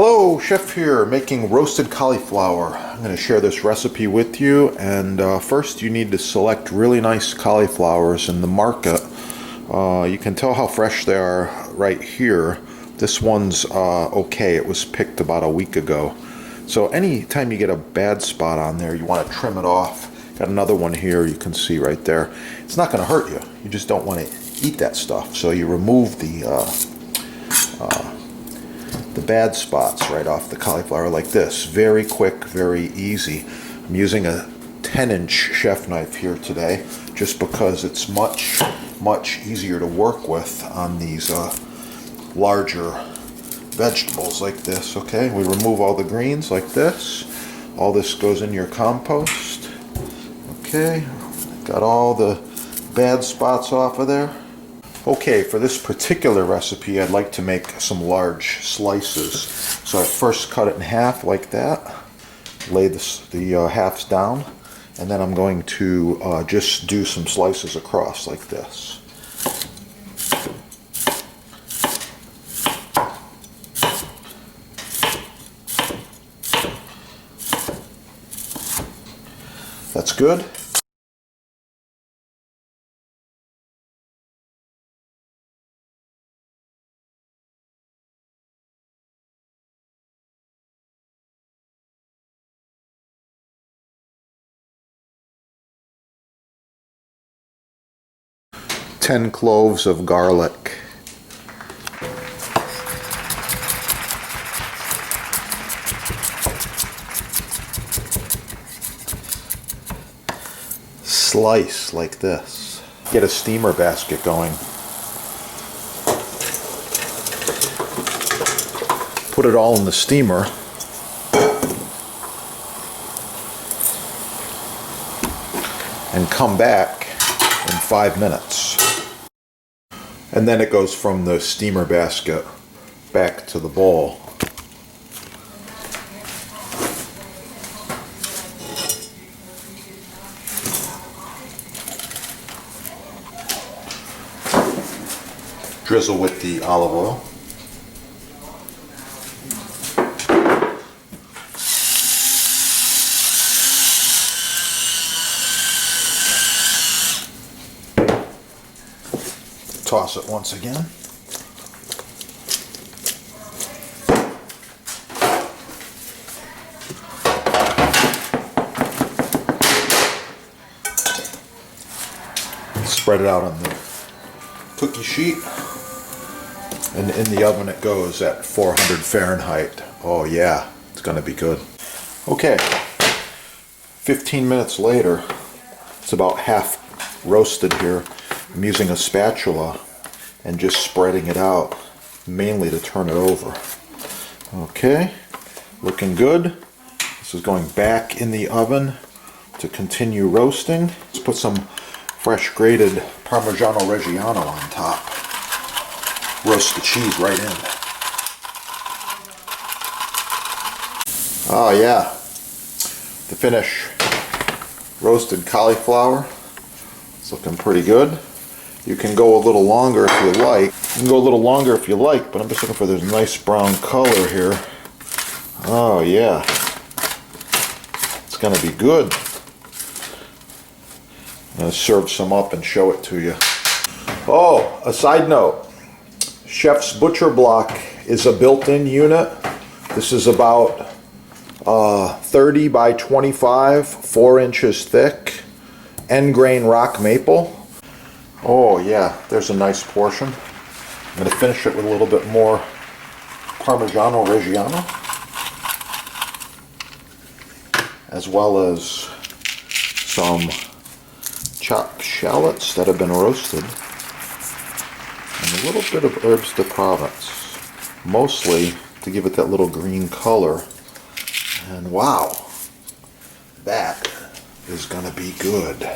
Hello, Chef here, making roasted cauliflower. I'm going to share this recipe with you, and first you need to select really nice cauliflowers in the market. You can tell how fresh they are right here. This one's okay, it was picked about a week ago. So anytime you get a bad spot on there, you want to trim it off. Got another one here you can see right there. It's not going to hurt you, you just don't want to eat that stuff. So you remove the bad spots right off the cauliflower like this. Very quick, very easy. I'm using a 10-inch chef knife here today just because it's much easier to work with on these larger vegetables like this. Okay, we remove all the greens like this. All this goes in your compost. Okay, got all the bad spots off of there. Okay, for this particular recipe, I'd like to make some large slices. So I first cut it in half like that, lay the halves down, and then I'm going to just do some slices across like this. That's good. Ten cloves of garlic. Slice like this. Get a steamer basket going. Put it all in the steamer. And come back in 5 minutes. And then it goes from the steamer basket back to the bowl. Drizzle with the olive oil. Toss it once again. Spread it out on the cookie sheet. And in the oven it goes at 400 Fahrenheit. Oh yeah, it's gonna be good. Okay, 15 minutes later, it's about half roasted here. I'm using a spatula and just spreading it out, mainly to turn it over. Okay, looking good. This is going back in the oven to continue roasting. Let's put some fresh grated parmigiano reggiano on top. Roast the cheese right in. Oh yeah, the finished roasted cauliflower. It's looking pretty good. You can go a little longer if you like. But I'm just looking for this nice brown color here. Oh yeah, it's gonna be good. I'm gonna serve some up and show it to you. Oh, a side note. Chef's Butcher Block is a built-in unit. This is about 30 by 25, 4 inches thick, end grain rock maple. Oh yeah, there's a nice portion. I'm going to finish it with a little bit more parmigiano reggiano, as well as some chopped shallots that have been roasted. And a little bit of herbes de Provence, mostly to give it that little green color. And wow, that is gonna be good.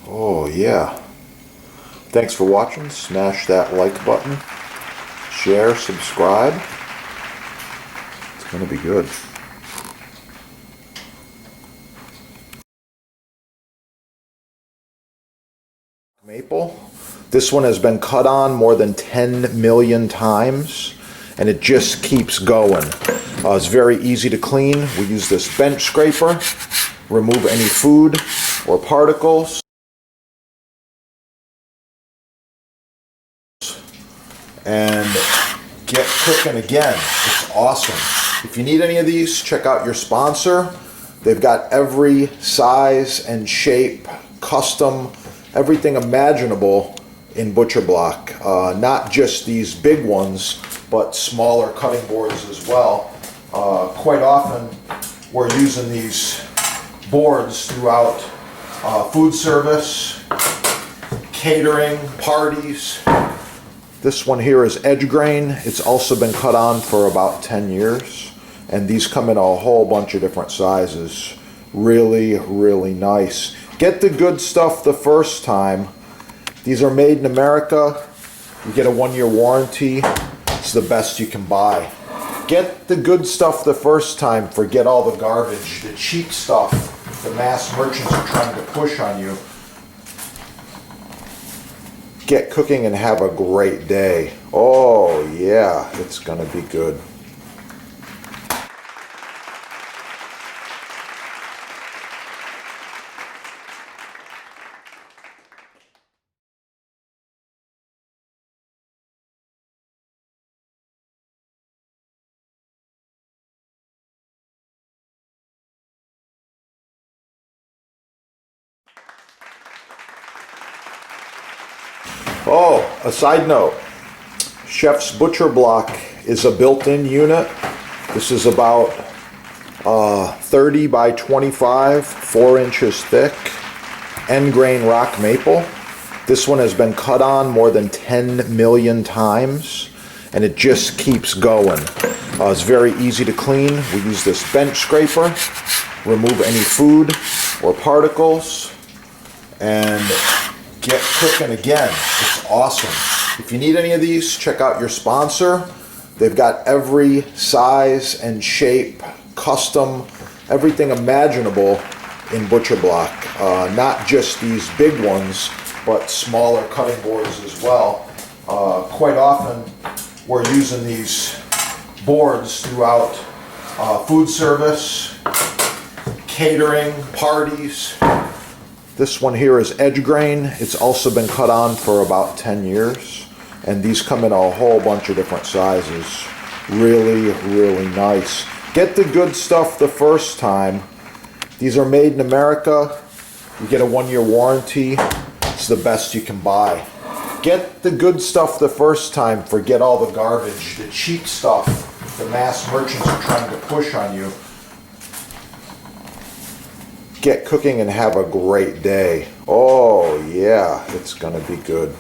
Oh yeah. Thanks for watching. Smash that like button, share, subscribe. It's gonna be good. Maple. This one has been cut on more than 10 million times, and it just keeps going. It's very easy to clean. We use this bench scraper, remove any food or particles, and get cooking again. It's awesome. If you need any of these, check out your sponsor. They've got every size and shape, custom, everything imaginable in butcher block. Not just these big ones, but smaller cutting boards as well. Quite often we're using these boards throughout food service, catering, parties. This one here is edge grain. It's also been cut on for about 10 years. And these come in a whole bunch of different sizes. Really, really nice. Get the good stuff the first time. These are made in America. You get a 1-year warranty. It's the best you can buy. Get the good stuff the first time. Forget all the garbage, the cheap stuff the mass merchants are trying to push on you. Get cooking and have a great day. Oh yeah, it's gonna be good. Oh, a side note, Chef's Butcher Block is a built-in unit. This is about 30 by 25, 4 inches thick, end grain rock maple. This one has been cut on more than 10 million times, and it just keeps going. It's very easy to clean. We use this bench scraper, remove any food or particles, and get cooking again. It's awesome. If you need any of these, check out your sponsor. They've got every size and shape, custom, everything imaginable in butcher block. Not just these big ones, but smaller cutting boards as well. Quite often we're using these boards throughout food service, catering, parties. This one here is edge grain. It's also been cut on for about 10 years. And these come in a whole bunch of different sizes. Really, really nice. Get the good stuff the first time. These are made in America. You get a 1-year warranty. It's the best you can buy. Get the good stuff the first time. Forget all the garbage, the cheap stuff the mass merchants are trying to push on you. Get cooking and have a great day. Oh yeah, it's gonna be good.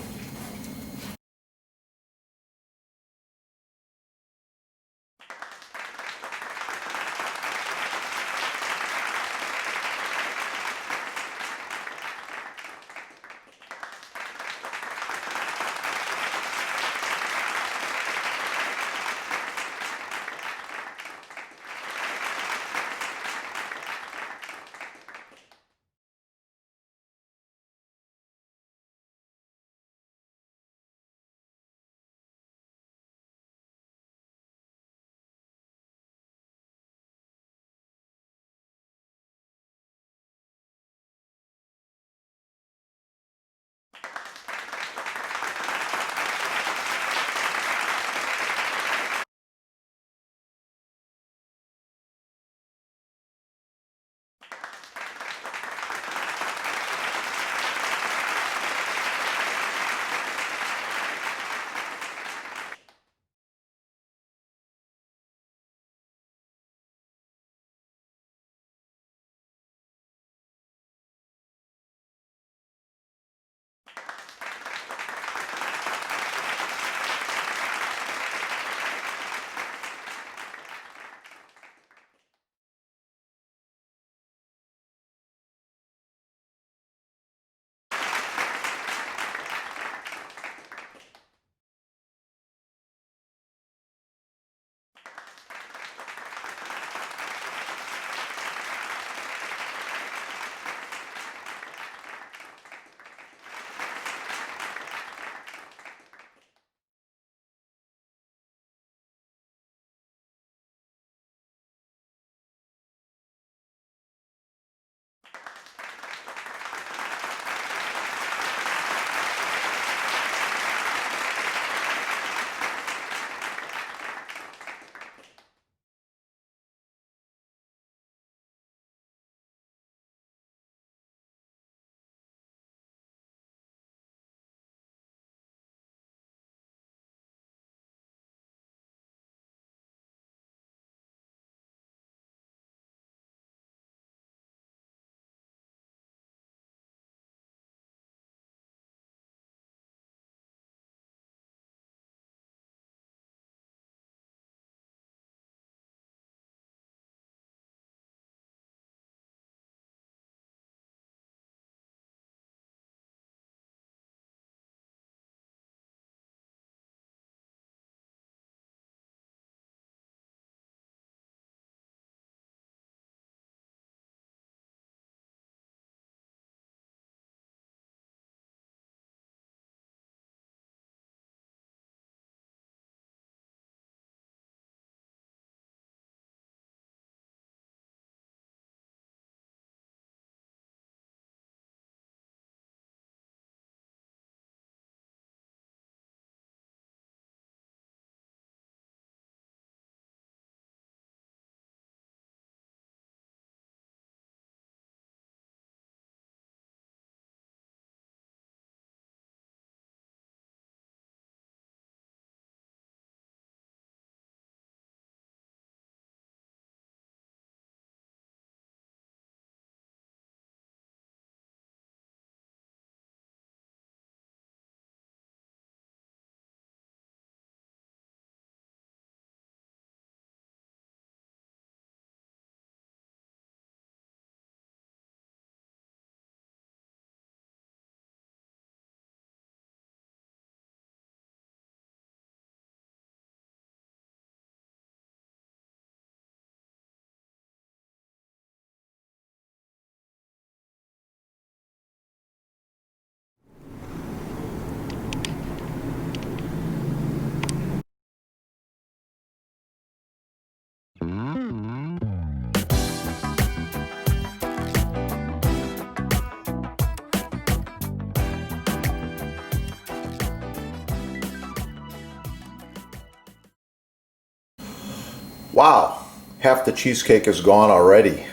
Wow, half the cheesecake is gone already.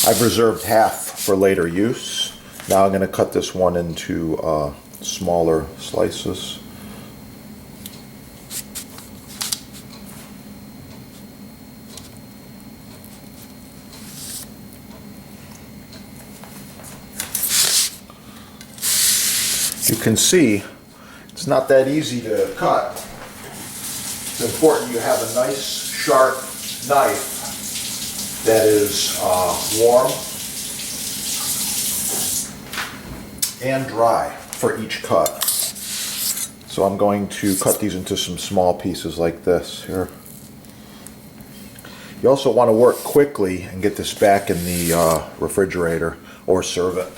I've reserved half for later use. Now I'm going to cut this one into smaller slices. You can see it's not that easy to cut. It's important you have a nice sharp knife that is warm and dry for each cut. So I'm going to cut these into some small pieces like this here. You also want to work quickly and get this back in the refrigerator or serve it.